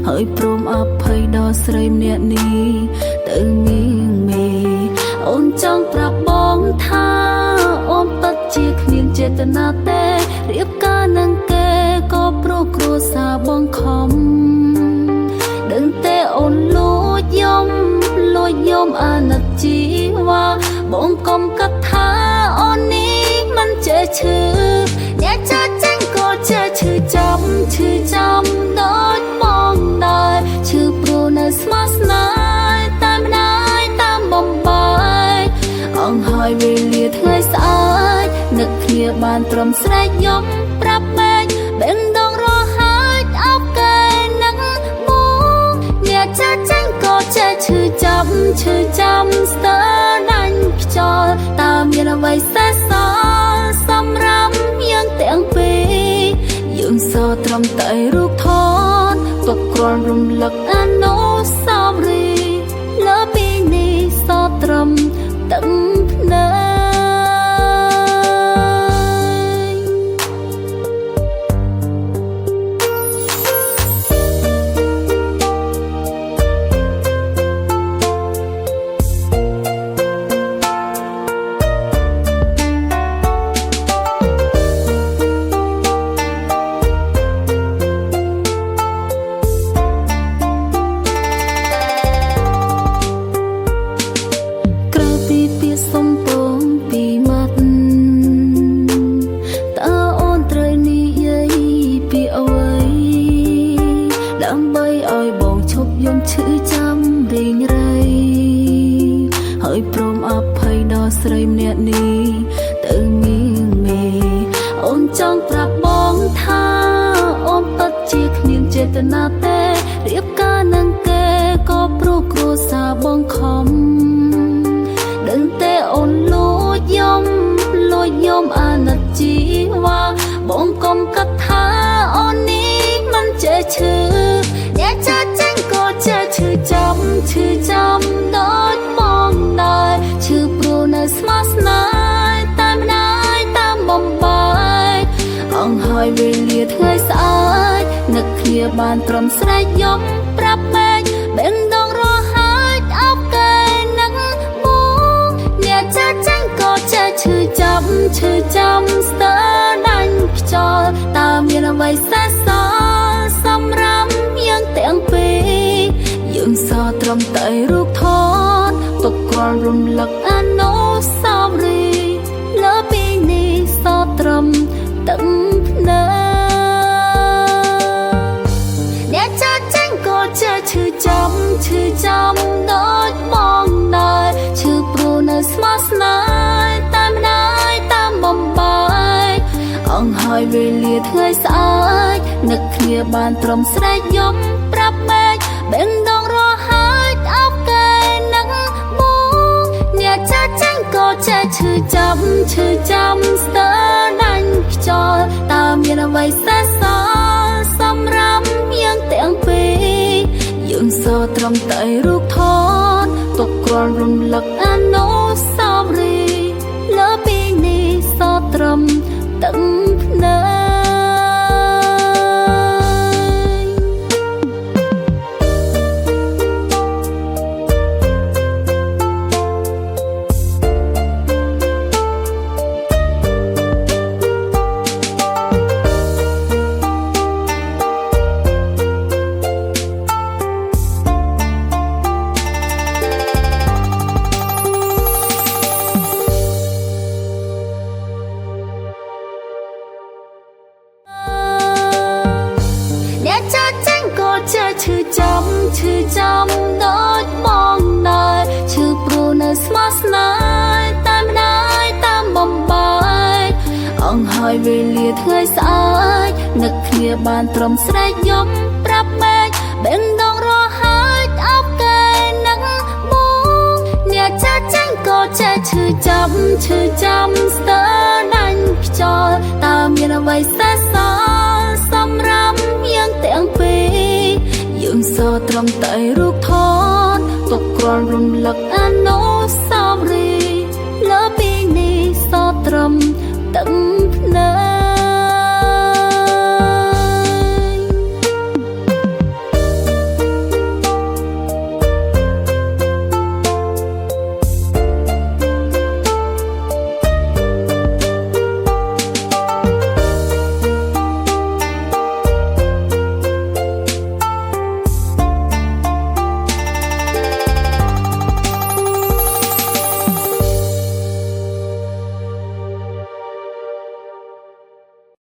ហើយព្រមអភ័យដល់ស្រីម្នាក់នេះទៅនាងមេអូនចង់ប្រាប់បងថាអូនពិតជាគ្មានចេតនាទេរៀបការនឹងគេក៏ព្រោះគ្រួសារបងខំដឹងទេអូនលួចយំអាណិតជីវ៉ាបងកុំគិតថាអូននេះមិនចេះឈឺអ្នកចាចាញ់ក៏ចេះឈឺចាំដូចបងដែរឈឺព្រោះនៅស្មោះស្នេហ៍តាមណាយតាមបំបាយអងហើយវេលាថ្ងៃស្អែកនឹកគ្នាបានត្រឹមស្រែកយំប្រាប់ម៉ែបេងដងរហែកអោបកែនឹងមកអ្នកចាចាញ់ក៏ចេះឈឺចាំស្ទើរដាញ់ខ្យល់តើមានអ្វីសេសសល់សម្រាប់យើងទាំងពីរយើងសត្រឹមតែរូបថតទុកគ្រាន់រំលឹកអនុស្សាវរីយ៍លើពីនេះសត្រឹមទឹកភ្នែកដើម្បីឲ្យបងឈប់យំឈឺចាំរីងរៃហើយព្រមអភ័យដល់ស្រីម្នាក់នេះទៅនាងមេអូនចង់ប្រាប់បងថាអូនពិតជាគ្មានចេតនាទេរៀបការនឹងគេក៏ព្រោះគ្រួសារបងខំដឹងទេអូនលួចយំអាណិតជីវ៉ាបងកុំគិតថាអូននេះមិនចេះឈឺអ្នកចាចាញ់ក៏ចេះឈឺចាំដូចបងដែរឈឺព្រោះនៅស្មោះស្នេហ៍តាមណាយតាមបំបាយអងហើយវេលាថ្ងៃស្អែកនឹកគ្នាបានត្រឹមស្រែកយំប្រាប់ម៉ែបេងដងរហែកអោបកែនឹងមកអ្នកចាចាញ់ក៏ចេះឈឺចាំស្ទើរដាញ់ខ្យល់តើមានអ្វីសេសសល់សម្រាប់យើងទាំងពីរយើងសត្រឹមតែរូបថតទុកគ្រាន់រំលឹកអនុស្សាវរីយ៍លើពីនេះសត្រឹមទឹកភ្នែកអ្នកចាចាញ់ក៏ចេះឈឺចាំដូចបងដែរឈឺព្រោះនៅស្មោះស្នេហ៍តាមណាយតាមបំបាយអងហើយវេលាថ្ងៃស្អែកនឹកគ្នាបានត្រឹមស្រែកយំប្រាប់ម៉ែបេងដងរហែកអោបកែនឹងមកអ្នកចាចាញ់ក៏ចេះឈឺចាំស្ទើរដាញ់ខ្យល់តើមានអ្វីសេសសល់សម្រាប់យើងទាំងពីរយើងសត្រឹមតែរូបថតទុកគ្រាន់រំលឹកអនុស្សាវរីយ៍លើពីនេះសត្រឹមទឹកភ្នែកអ្នកចាចាញ់ក៏ចេះឈឺចាំដូចបងដែរឈឺព្រោះនៅស្មោះស្នេហ៍តាមណាយតាមបំបាយ ហើយវេលាថ្ងៃស្អែកនឹកគ្នាបានត្រឹមស្រែកយំប្រាប់ម៉ែបេះដូងរហើយអោបកែនឹងមកអ្នកចាស់ចាញ់ក៏ចេះឈឺចាំស្ទើដាញ់ខ្យល់តើមានអ្វីសេសសល់សម្រាប់យើងទាំងពីរយើងសត្រឹមតែរូបថតទុកគ្រាន់រំលឹកអាណូ